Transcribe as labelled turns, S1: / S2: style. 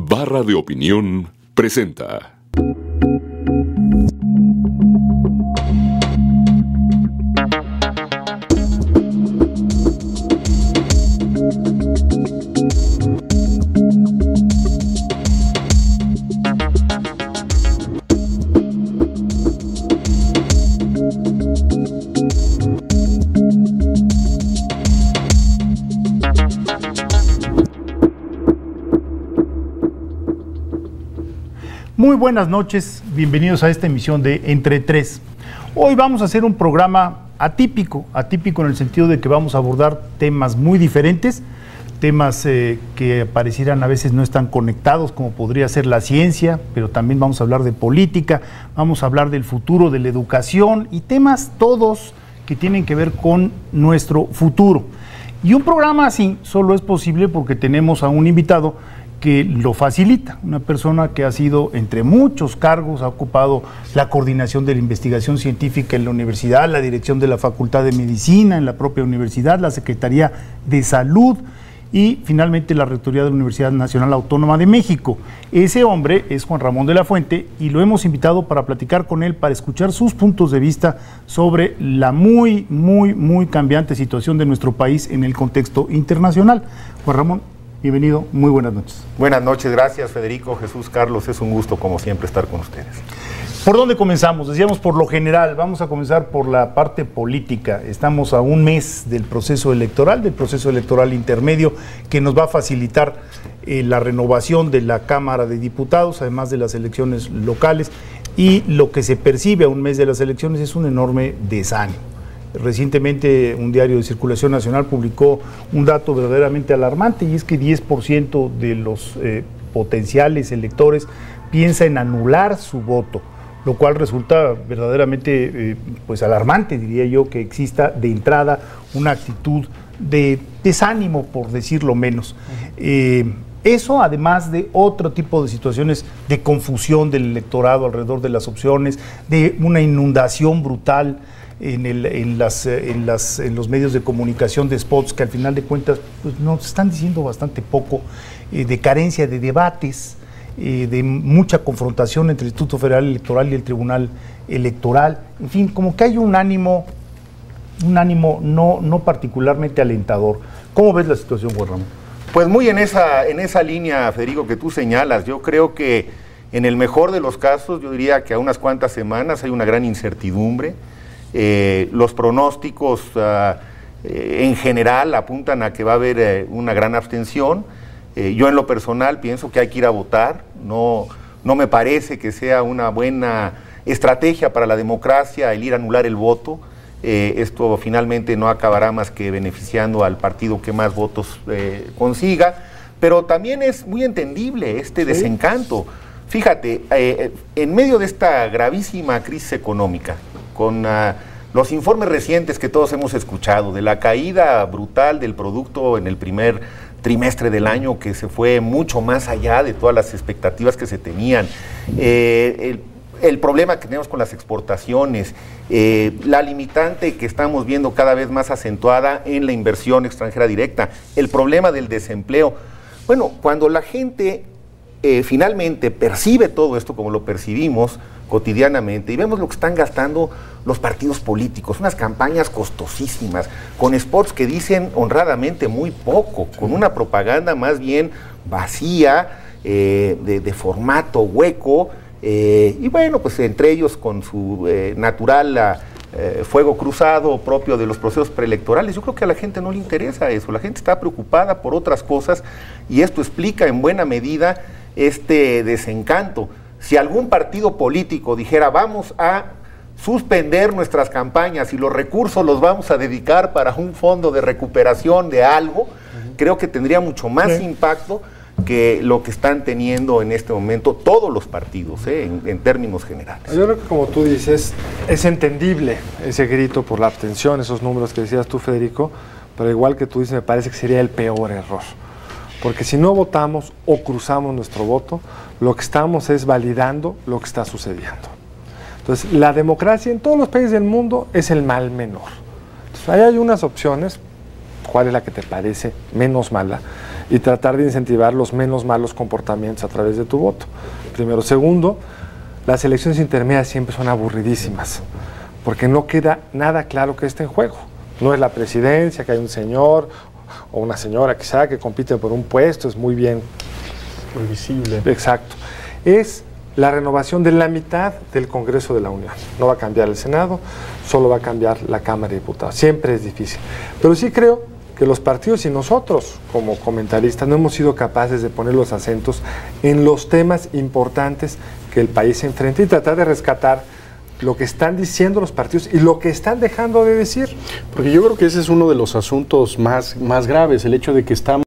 S1: Barra de Opinión presenta.
S2: Muy buenas noches, bienvenidos a esta emisión de Entre Tres. Hoy vamos a hacer un programa atípico en el sentido de que vamos a abordar temas muy diferentes, temas que parecieran a veces no están conectados, como podría ser la ciencia, pero también vamos a hablar de política, vamos a hablar del futuro, de la educación y temas todos que tienen que ver con nuestro futuro. Y un programa así solo es posible porque tenemos a un invitado que lo facilita, una persona que ha sido, entre muchos cargos, ha ocupado la coordinación de la investigación científica en la universidad, la dirección de la Facultad de Medicina en la propia universidad, la Secretaría de Salud y finalmente la Rectoría de la Universidad Nacional Autónoma de México. Ese hombre es Juan Ramón de la Fuente y lo hemos invitado para platicar con él, para escuchar sus puntos de vista sobre la muy cambiante situación de nuestro país en el contexto internacional. Juan Ramón, bienvenido, muy buenas noches.
S3: Buenas noches, gracias Federico, Jesús, Carlos, es un gusto como siempre estar con ustedes.
S2: ¿Por dónde comenzamos? Decíamos por lo general, vamos a comenzar por la parte política. Estamos a un mes del proceso electoral intermedio que nos va a facilitar la renovación de la Cámara de Diputados, además de las elecciones locales, y lo que se percibe a un mes de las elecciones es un enorme desánimo. Recientemente un diario de circulación nacional publicó un dato verdaderamente alarmante y es que 10% de los potenciales electores piensa en anular su voto, lo cual resulta verdaderamente pues alarmante, diría yo, que exista de entrada una actitud de desánimo, por decirlo menos. Eso además de otro tipo de situaciones de confusión del electorado alrededor de las opciones, de una inundación brutal en los medios de comunicación de spots que al final de cuentas pues, nos están diciendo bastante poco, de carencia de debates, de mucha confrontación entre el Instituto Federal Electoral y el Tribunal Electoral, en fin, como que hay un ánimo no particularmente alentador. ¿Cómo ves la situación, Juan Ramón?
S3: Pues muy en esa línea, Federico, que tú señalas. Yo creo que en el mejor de los casos, yo diría que a unas cuantas semanas hay una gran incertidumbre. Los pronósticos en general apuntan a que va a haber una gran abstención. Yo en lo personal pienso que hay que ir a votar. No me parece que sea una buena estrategia para la democracia el ir a anular el voto. Esto finalmente no acabará más que beneficiando al partido que más votos consiga, pero también es muy entendible este desencanto. Fíjate, en medio de esta gravísima crisis económica, con los informes recientes que todos hemos escuchado, de la caída brutal del producto en el primer trimestre del año, que se fue mucho más allá de todas las expectativas que se tenían, el problema que tenemos con las exportaciones, la limitante que estamos viendo cada vez más acentuada en la inversión extranjera directa, el problema del desempleo. Bueno, cuando la gente finalmente percibe todo esto como lo percibimos cotidianamente y vemos lo que están gastando los partidos políticos, unas campañas costosísimas, con spots que dicen honradamente muy poco, con una propaganda más bien vacía, de formato hueco, y bueno, pues entre ellos con su natural fuego cruzado propio de los procesos preelectorales. Yo creo que a la gente no le interesa eso, la gente está preocupada por otras cosas y esto explica en buena medida este desencanto. Si algún partido político dijera vamos a suspender nuestras campañas y los recursos los vamos a dedicar para un fondo de recuperación de algo, creo que tendría mucho más impacto que lo que están teniendo en este momento todos los partidos, en términos generales.
S4: Yo creo que como tú dices, es entendible ese grito por la abstención, esos números que decías tú, Federico, pero igual que tú dices, me parece que sería el peor error. Porque si no votamos o cruzamos nuestro voto, lo que estamos es validando lo que está sucediendo. Entonces, la democracia en todos los países del mundo es el mal menor. Entonces, ahí hay unas opciones, ¿cuál es la que te parece menos mala? y tratar de incentivar los menos malos comportamientos a través de tu voto. Primero. Segundo, las elecciones intermedias siempre son aburridísimas, porque no queda nada claro que esté en juego. No es la presidencia, que hay un señor o una señora quizá que compiten por un puesto, es muy bien.
S5: Muy visible.
S4: Exacto. Es la renovación de la mitad del Congreso de la Unión. No va a cambiar el Senado, solo va a cambiar la Cámara de Diputados. Siempre es difícil. Pero sí creo que los partidos y nosotros, como comentaristas, no hemos sido capaces de poner los acentos en los temas importantes que el país se enfrenta y tratar de rescatar lo que están diciendo los partidos y lo que están dejando de decir.
S5: Porque yo creo que ese es uno de los asuntos más graves, el hecho de que estamos